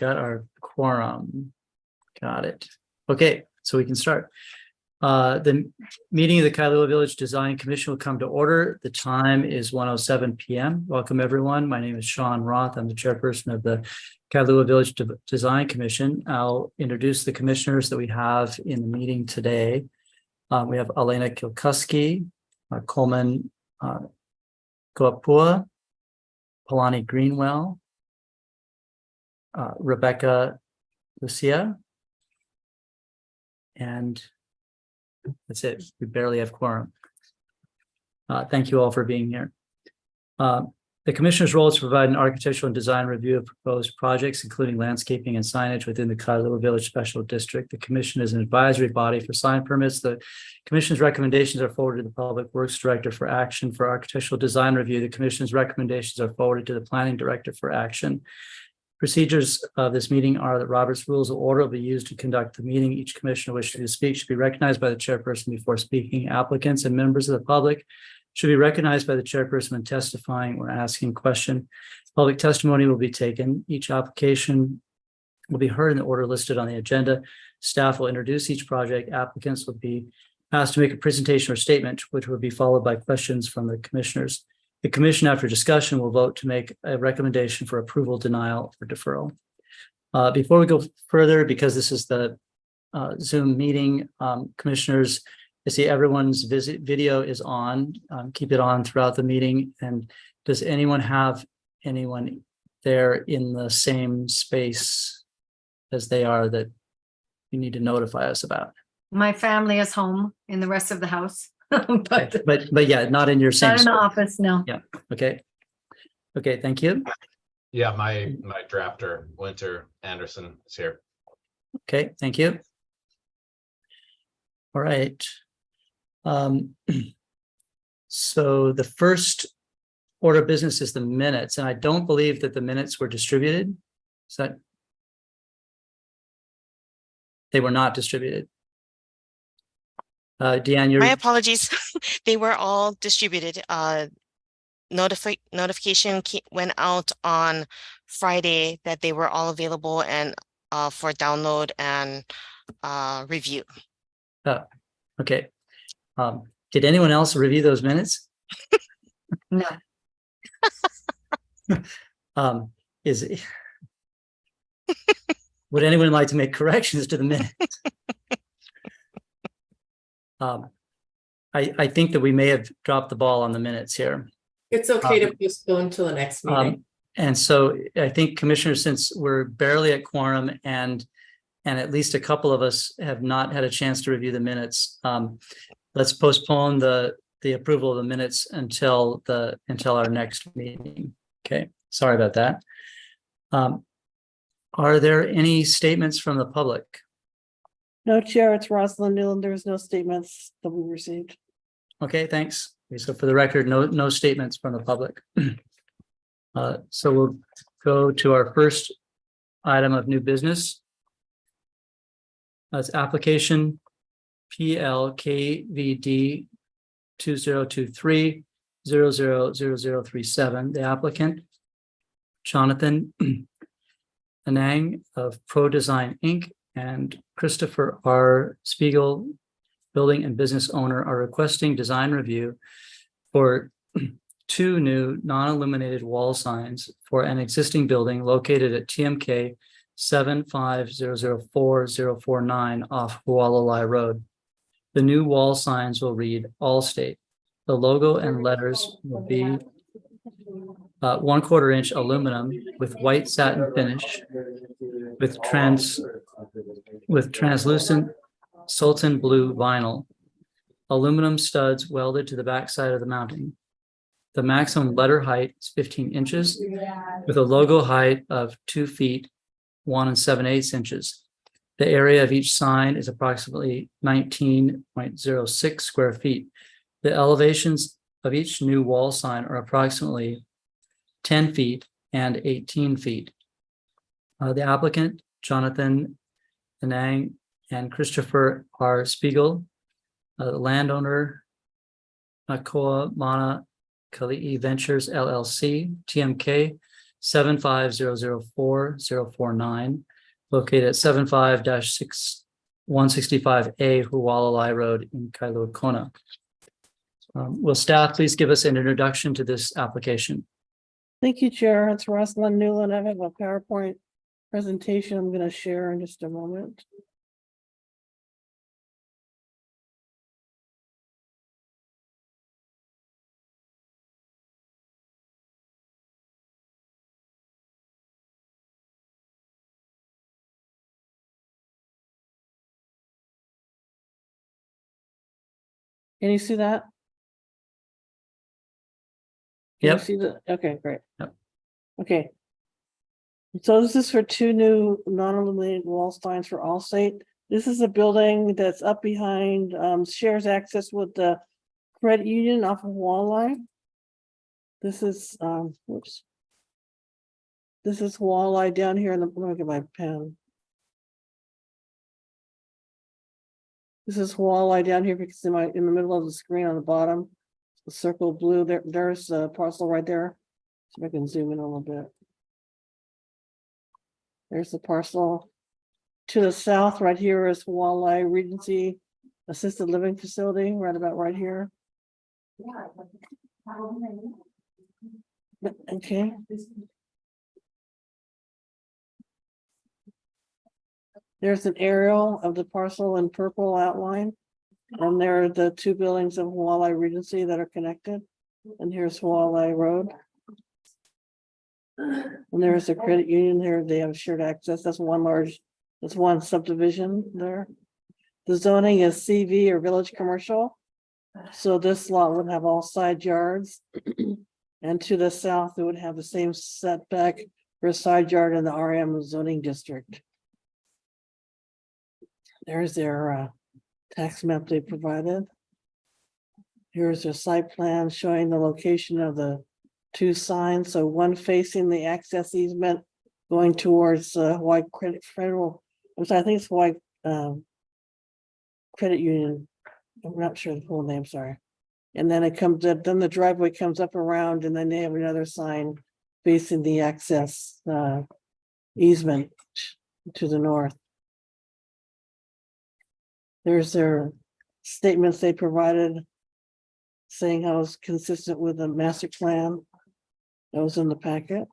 got our quorum. Got it. Okay, so we can start. The meeting of the Kailua Village Design Commission will come to order. The time is 1:07 p.m. Welcome, everyone. My name is Sean Roth. I'm the chairperson of the Kailua Village Design Commission. I'll introduce the commissioners that we have in the meeting today. We have Elena Kilkuski, Coleman Koapua, Palani Greenwell, Rebecca Lucia, and that's it. We barely have quorum. Thank you all for being here. The commissioner's role is to provide an architectural and design review of proposed projects, including landscaping and signage within the Kailua Village Special District. The commission is an advisory body for sign permits. The commission's recommendations are forwarded to the Public Works Director for action. For architectural design review, the commission's recommendations are forwarded to the Planning Director for action. Procedures of this meeting are that Robert's Rules of Order will be used to conduct the meeting. Each commissioner wishing to speak should be recognized by the chairperson before speaking. Applicants and members of the public should be recognized by the chairperson when testifying or asking a question. Public testimony will be taken. Each application will be heard in the order listed on the agenda. Staff will introduce each project. Applicants will be asked to make a presentation or statement, which will be followed by questions from the commissioners. The commission, after discussion, will vote to make a recommendation for approval, denial, or deferral. Before we go further, because this is the Zoom meeting, commissioners, I see everyone's video is on. Keep it on throughout the meeting. And does anyone have anyone there in the same space as they are that you need to notify us about? My family is home in the rest of the house. but yeah, not in your same not in the office, no. Yeah. Okay, thank you. Yeah, my drafter, Winter Anderson, is here. Okay, thank you. All right. So the first order of business is the minutes, and I don't believe that the minutes were distributed. Is that? They were not distributed. Deanne, my apologies. They were all distributed. Notification went out on Friday that they were all available and for download and review. Okay. Did anyone else review those minutes? No. Would anyone like to make corrections to the minutes? I think that we may have dropped the ball on the minutes here. It's okay to postpone till the next meeting. And so I think, Commissioner, since we're barely at quorum and at least a couple of us have not had a chance to review the minutes, let's postpone the approval of the minutes until our next meeting. Okay, sorry about that. Are there any statements from the public? No, Chair, it's Rosalind Newland. There was no statements that we received. Okay, thanks. Okay, so for the record, no statements from the public. So we'll go to our first item of new business. That's application PLKVD 2023-000037. The applicant, Jonathan Anang of Pro Design Inc. and Christopher R. Spiegel, building and business owner, are requesting design review for two new non-illuminated wall signs for an existing building located at TMK 75004-049 off Hualalai Road. The new wall signs will read Allstate. The logo and letters will be 1/4 inch aluminum with white satin finish with translucent Sultan blue vinyl. Aluminum studs welded to the backside of the mounting. The maximum letter height is 15 inches with a logo height of 2 feet, 1 7/8 inches. The area of each sign is approximately 19.06 square feet. The elevations of each new wall sign are approximately 10 feet and 18 feet. The applicant, Jonathan Anang and Christopher R. Spiegel, the landowner, Nakoa Mana Kali'i Ventures LLC, TMK 75004049, located at 75-165A Hualalai Road in Kailua, Kona. Will staff please give us an introduction to this application? Thank you, Chair. It's Rosalind Newland. I have a PowerPoint presentation I'm going to share in just a moment. Can you see that? Can you Yep. see the, okay, great. Yep. Okay. So this is for two new non-illuminated wall signs for Allstate. This is a building that's up behind, shares access with the credit union off of Walleye. This is, whoops. This is Walleye down here in the, let me get my pen. This is Walleye down here because in the middle of the screen on the bottom, the circle blue, there's a parcel right there. So I can zoom in a little bit. There's the parcel. To the south, right here is Walleye Regency Assisted Living Facility, right about right here. Okay. There's an aerial of the parcel in purple outline. And there are the two buildings of Walleye Regency that are connected. And here's Walleye Road. And there's a credit union here. They have shared access. That's one subdivision there. The zoning is CV or village commercial. So this lot would have all side yards. And to the south, it would have the same setback for a side yard in the RM zoning district. There's their tax map they provided. Here's their site plan showing the location of the two signs. So one facing the access easement going towards Hawaii Credit Federal. I think it's Hawaii Credit Union. I'm not sure the full name, sorry. And then it comes up, then the driveway comes up around, and then they have another sign facing the access easement to the north. There's their statements they provided saying how it's consistent with the master plan that was in the packet.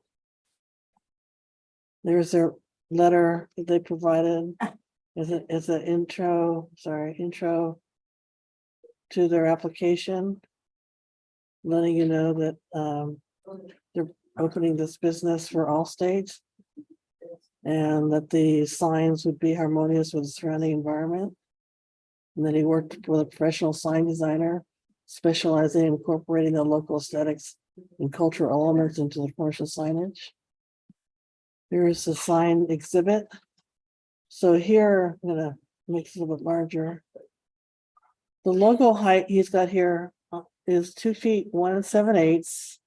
There's their letter that they provided as an intro to their application, letting you know that they're opening this business for all states and that the signs would be harmonious with the surrounding environment. And then he worked with a professional sign designer specializing in incorporating the local aesthetics and cultural elements into the commercial signage. Here's the sign exhibit. So here, I'm gonna make it a little bit larger. The logo height he's got here is 2 feet 1 7/8,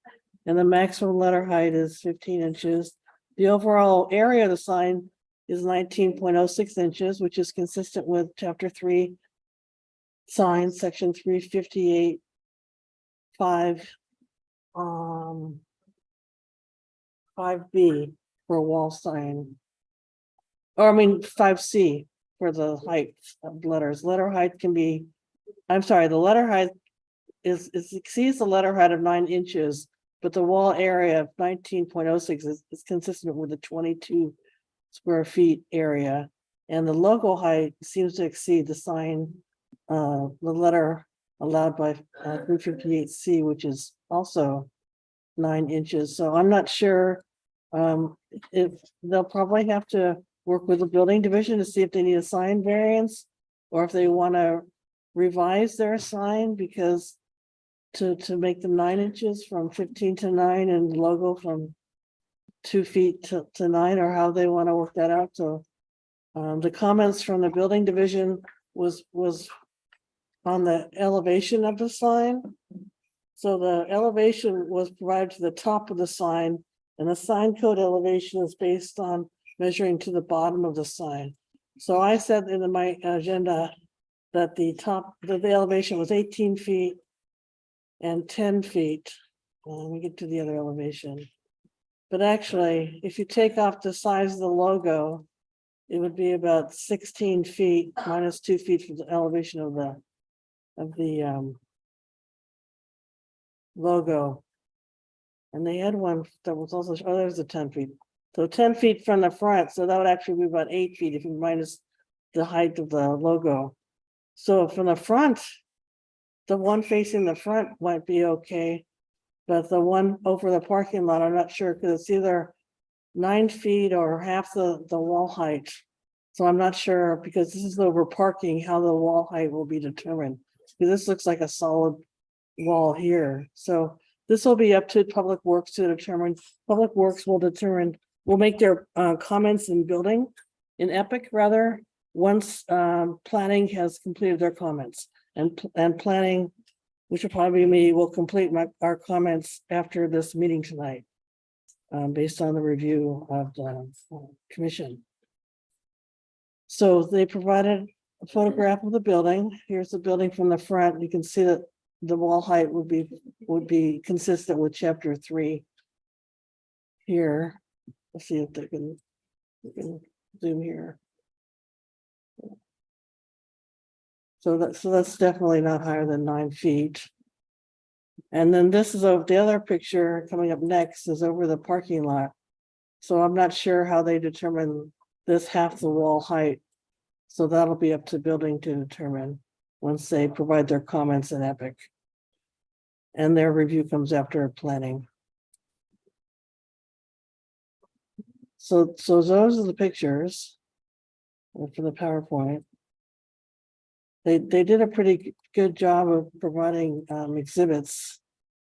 and the maximum letter height is 15 inches. The overall area of the sign is 19.06 inches, which is consistent with Chapter 3 signs, Section 358, 5B for a wall sign. Or I mean 5C for the height of letters. Letter height can be, I'm sorry, the letter height exceeds the letter height of 9 inches, but the wall area of 19.06 is consistent with the 22 square feet area. And the logo height seems to exceed the sign, the letter allowed by 358C, which is also 9 inches. So I'm not sure if they'll probably have to work with the building division to see if they need a sign variance or if they want to revise their sign, because to make them 9 inches from 15 to 9 and the logo from 2 feet to 9, or how they want to work that out. So the comments from the building division was on the elevation of the sign. So the elevation was provided to the top of the sign, and the sign code elevation is based on measuring to the bottom of the sign. So I said in my agenda that the elevation was 18 feet and 10 feet. Let me get to the other elevation. But actually, if you take off the size of the logo, it would be about 16 feet minus 2 feet from the elevation of the logo. And they had one that was also, oh, there's a 10 feet. So 10 feet from the front, so that would actually be about 8 feet if you minus the height of the logo. So from the front, the one facing the front might be okay. But the one over the parking lot, I'm not sure, because it's either 9 feet or half the wall height. So I'm not sure, because this is over parking, how the wall height will be determined. Because this looks like a solid wall here. So this will be up to Public Works to determine. Public Works will determine, will make their comments in building, in Epic rather, once planning has completed their comments. And planning, which will probably be me, will complete our comments after this meeting tonight. Based on the review of the commission. So they provided a photograph of the building. Here's the building from the front. You can see that the wall height would be consistent with chapter 3. Here, let's see if they can zoom here. So that's definitely not higher than 9 feet. And then this is the other picture coming up next is over the parking lot. So I'm not sure how they determine this half the wall height. So that'll be up to building to determine once they provide their comments in Epic. And their review comes after planning. So those are the pictures for the PowerPoint. They did a pretty good job of providing exhibits,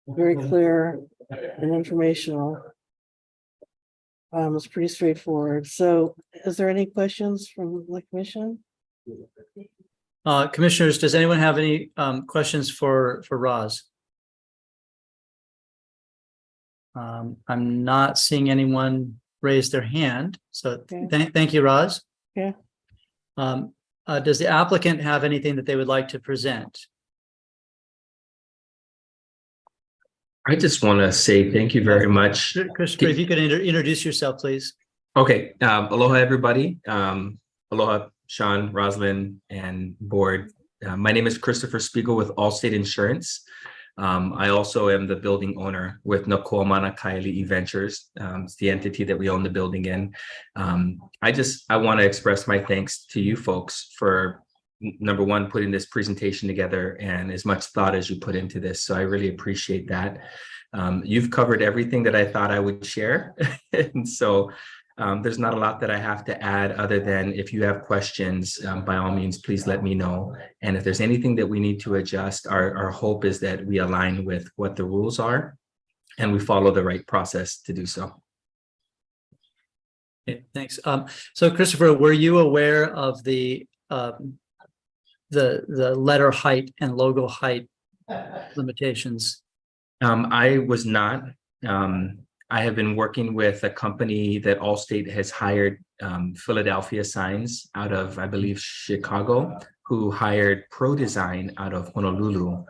very clear and informational. It's pretty straightforward. So is there any questions from the commission? Commissioners, does anyone have any questions for Roz? I'm not seeing anyone raise their hand, so Okay. thank you, Roz. Yeah. Does the applicant have anything that they would like to present? I just want to say thank you very much. Christopher, if you could introduce yourself, please. Okay, aloha everybody. Aloha Sean, Roslyn, and board. My name is Christopher Spiegel with Allstate Insurance. I also am the building owner with Nakuamana Kailua Ventures. It's the entity that we own the building in. I want to express my thanks to you folks for number one, putting this presentation together and as much thought as you put into this. So I really appreciate that. You've covered everything that I thought I would share. And so there's not a lot that I have to add other than if you have questions, by all means, please let me know. And if there's anything that we need to adjust, our hope is that we align with what the rules are and we follow the right process to do so. Okay, thanks. So Christopher, were you aware of the letter height and logo height limitations? I was not. I have been working with a company that Allstate has hired, Philadelphia Signs out of, I believe, Chicago, who hired Pro Design out of Honolulu.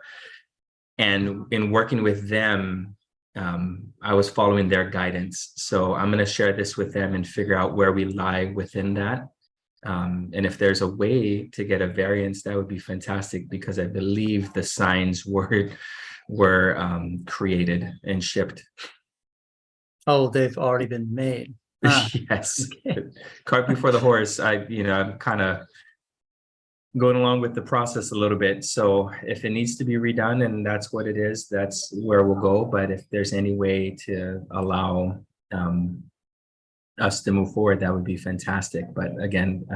And in working with them, I was following their guidance. So I'm going to share this with them and figure out where we lie within that. And if there's a way to get a variance, that would be fantastic, because I believe the signs were created and shipped. Oh, they've already been made. Yes. Okay. Cart before the horse. I'm kind of going along with the process a little bit. So if it needs to be redone and that's what it is, that's where we'll go. But if there's any way to allow us to move forward, that would be fantastic. But again,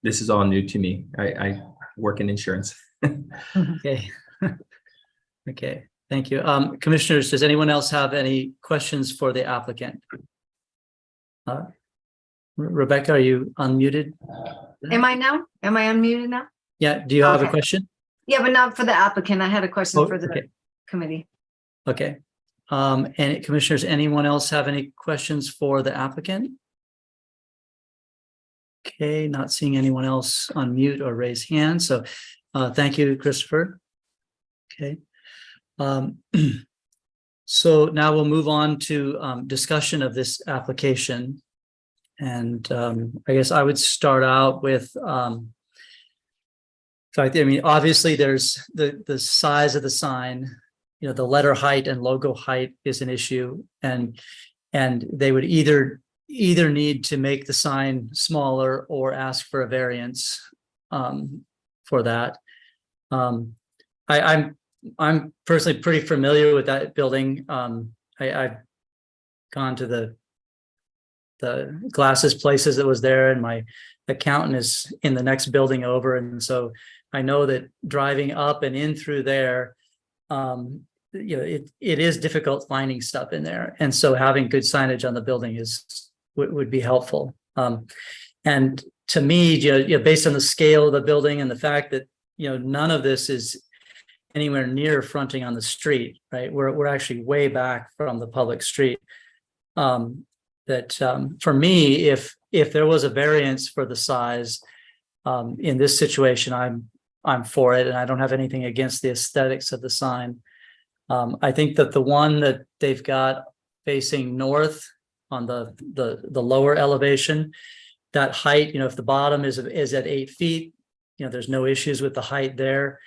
this is all new to me. I work in insurance. Okay. Okay. Thank you. Commissioners, does anyone else have any questions for the applicant? Rebecca, are you unmuted? Am I now? Am I unmuted now? Yeah. Do you have a Okay. question? Yeah, but not for the applicant. I had a question Oh, for the okay. committee. Okay. And commissioners, anyone else have any questions for the applicant? Okay, not seeing anyone else unmute or raise hand. So thank you, Christopher. Okay. So now we'll move on to discussion of this application. And I guess I would start out with so I mean, obviously there's the size of the sign, you know, the letter height and logo height is an issue, and they would either need to make the sign smaller or ask for a variance for that. I'm personally pretty familiar with that building. I've gone to the glasses places that was there, and my accountant is in the next building over, and so I know that driving up and in through there, you know, it is difficult finding stuff in there, and so having good signage on the building would be helpful. And to me, you know, based on the scale of the building and the fact that, you know, none of this is anywhere near fronting on the street, right? We're actually way back from the public street. For me, if there was a variance for the size in this situation, I'm for it, and I don't have anything against the aesthetics of the sign. I think that the one that they've got facing north on the lower elevation, that height, you know, if the bottom is at 8 feet, you know, there's no issues with the height there.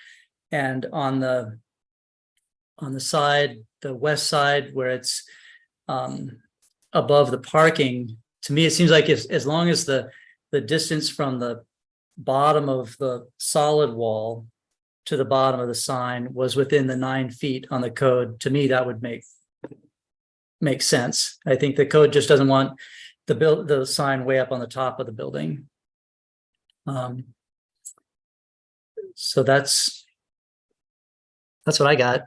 And on the side, the west side, where it's above the parking, to me, it seems like as long as the distance from the bottom of the solid wall to the bottom of the sign was within the 9 feet on the code, to me, that would make sense. I think the code just doesn't want the sign way up on the top of the building. So that's what I got.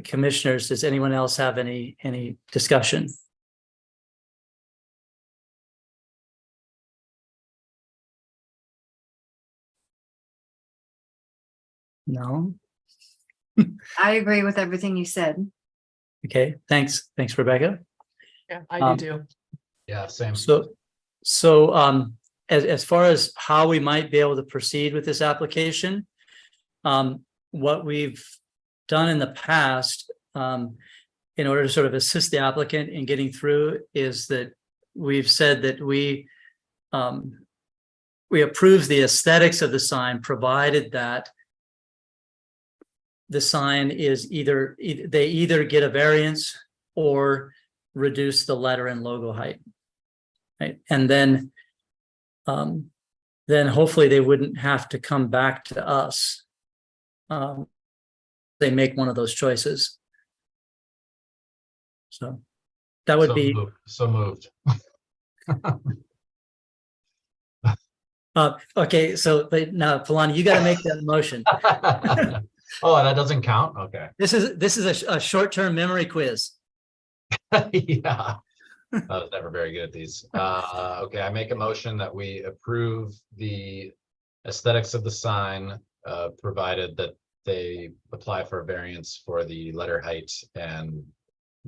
Commissioners, does anyone else have any discussion? No? I agree with everything you said. Okay, thanks, Rebecca. Yeah, I do too. Yeah, same. So as far as how we might be able to proceed with this application, what we've done in the past, in order to sort of assist the applicant in getting through, is that we've said that we approve the aesthetics of the sign, provided that the sign is they either get a variance or reduce the letter and logo height, right? And then hopefully they wouldn't have to come back to us. They make one of those choices. So that would be so moved. okay. So now, Palani, you got to make that motion. Oh, that doesn't count. Okay. This is a short-term memory quiz. Yeah, I was never very good at these. Okay, I make a motion that we approve the aesthetics of the sign, provided that they apply for a variance for the letter height. And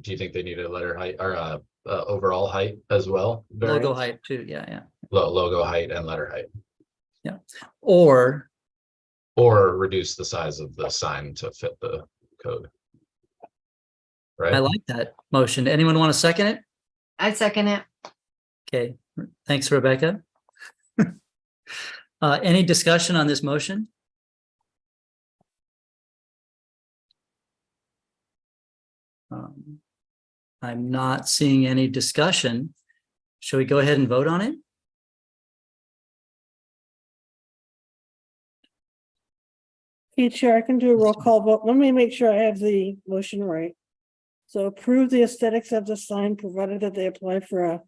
do you think they need a letter height or overall height as well? Logo height too. Yeah. Logo height and letter height. Yeah. Or reduce the size of the sign to fit the code. Right. I like that motion. Anyone want to second it? I second it. Okay. Thanks, Rebecca. Any discussion on this motion? I'm not seeing any discussion. Shall we go ahead and vote on it? Okay, Chair, I can do a roll call vote. Let me make sure I have the motion right. So approve the aesthetics of the sign, provided that they apply for a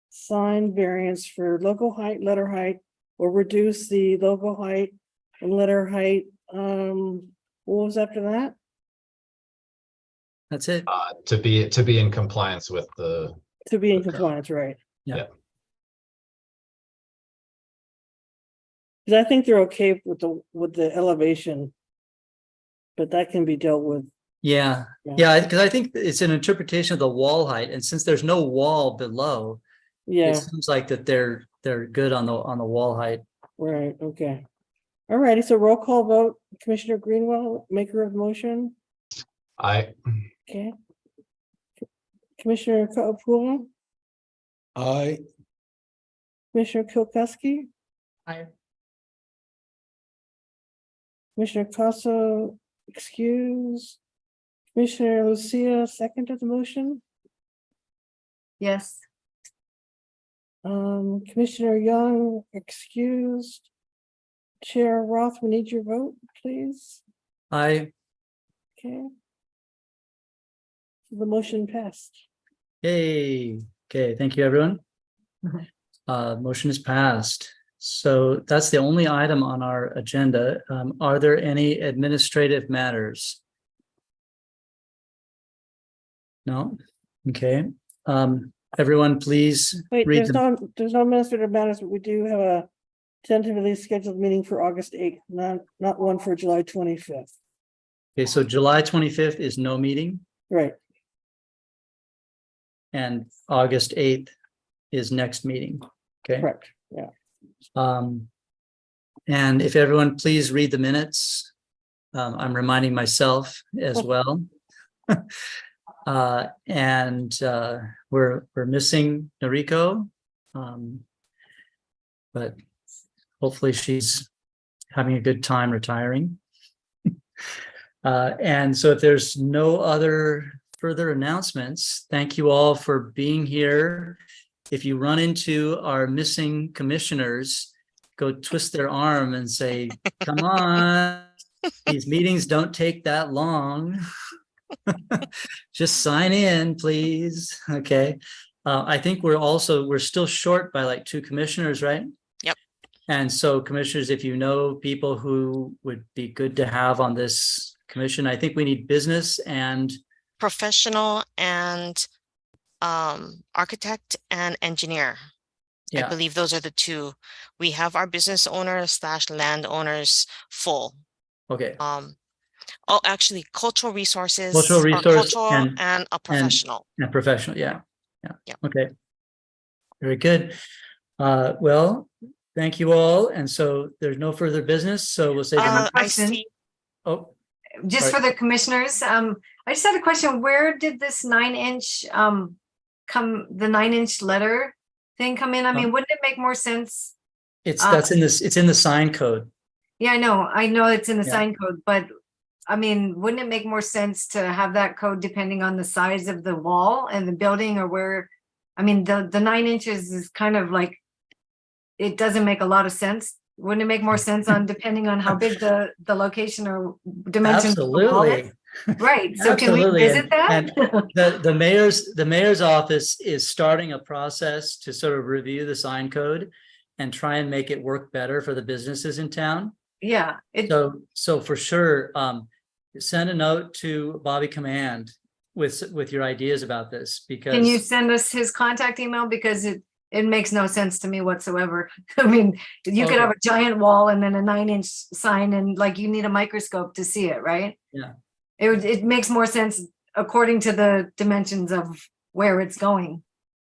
sign variance for logo height, letter height, or reduce the logo height and letter height. What was after that? That's it. To be in compliance with the. To be in compliance, right? Yeah. Because I think they're okay with the elevation, but that can be dealt with. Yeah, because I think it's an interpretation of the wall height, and since there's no wall below, Yeah, it seems like that they're good on the wall height. right, okay. All righty, so roll call vote, Commissioner Greenwell, maker of motion, I, Okay. Commissioner Kapua, Aye. Commissioner Kilkowski, I, Commissioner Casso, excuse. Commissioner Lucia, second to the motion. Yes, Commissioner Young, excused. Chair Roth, we need your vote, please. I, Okay. The motion passed. yay, okay, thank you, everyone. Mhm. Motion is passed. So that's the only item on our agenda. Are there any administrative matters? No? Okay. Everyone, please Wait, read there's the, no administrative matters, but we do have a tentatively scheduled meeting for August 8th, not one for July 25th. okay, so July 25th is no meeting Right, and August 8th is next meeting. Okay. correct, yeah. And if everyone please read the minutes. I'm reminding myself as well. We're missing Noriko. But hopefully she's having a good time retiring. And so if there's no other further announcements, thank you all for being here. If you run into our missing commissioners, go twist their arm and say, come on, these meetings don't take that long. Just sign in, please. Okay. I think we're still short by like 2 commissioners, right? Yep. And so commissioners, if you know people who would be good to have on this commission, I think we need business and Professional and architect and engineer. I yeah, believe those are the 2. We have our business owners / landowners full. okay. Oh, actually, cultural resources. Cultural or resource cultural and a professional. And professional, yeah. Yeah. Okay. Very good. Well, thank you all. And so there's no further business, so we'll say, have a I question. see. oh, just Sorry. for the commissioners, I just had a question. Where did this 9-inch, the 9-inch letter thing come in? I mean, wouldn't it make more sense? it's in the sign code. Yeah, I know it's in the Yeah. sign code, but I mean, wouldn't it make more sense to have that code depending on the size of the wall and the building or where? I mean, the 9 inches is kind of like, it doesn't make a lot of sense. Wouldn't it make more sense on depending on how big the location or dimensions of the wall is? Absolutely. Right, so can we Absolutely, visit that? and the mayor's office is starting a process to sort of review the sign code and try and make it work better for the businesses in town. Yeah, So for sure, send a note to Bobby Command with your ideas about this, because can you send us his contact email? Because it makes no sense to me whatsoever. I mean, you could have a giant wall and then a 9-inch sign and like you need a microscope to see it, right? Yeah. It makes more sense according to the dimensions of where it's going.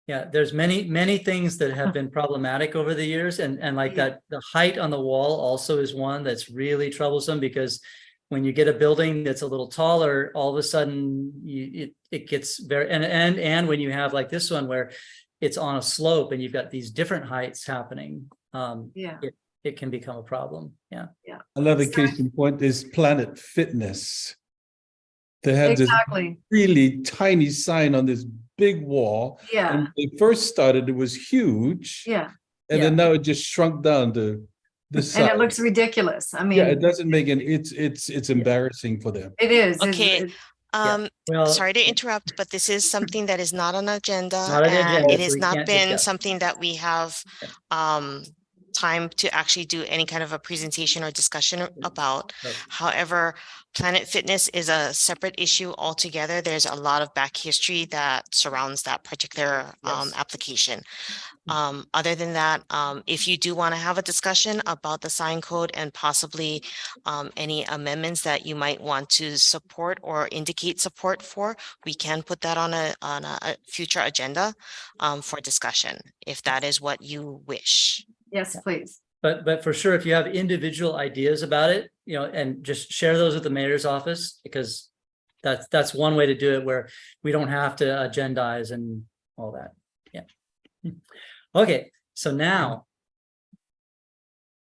Yeah, there's many things that have been problematic over the years, and like Yeah. that, the height on the wall also is one that's really troublesome, because when you get a building that's a little taller, all of a sudden it gets very, and when you have like this one where it's on a slope and you've got these different heights happening, Yeah. it can become a problem. Yeah. Another case in point is Planet Fitness. They had this Exactly. really tiny sign on this big wall. Yeah. And when they first started, it was huge. Yeah. And then now it just shrunk down to the And size. it looks ridiculous. I mean, Yeah, it doesn't make any, it's embarrassing for them. it is. Okay. Well, Sorry to interrupt, but this is something that is not on the agenda, Not on the and agenda, it so has we not can't been discuss. something that we have time to actually do any kind of a presentation or discussion about. Okay. However, Planet Fitness is a separate issue altogether. There's a lot of back history that surrounds that particular Yes. application. Other than that, if you do want to have a discussion about the sign code and possibly any amendments that you might want to support or indicate support for, we can put that on a future agenda for discussion, if that is what you wish. Yes, please. But for sure, if you have individual ideas about it, and just share those with the mayor's office, because That's one way to do it where we don't have to agendize and all that. Yeah. Okay, so now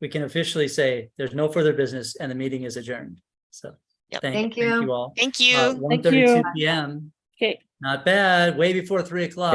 we can officially say there's no further business and the meeting is adjourned. So Yep. Thank thank you. you all. Thank you. 1:32 you. PM. Okay. Not bad, way before 3 o'clock.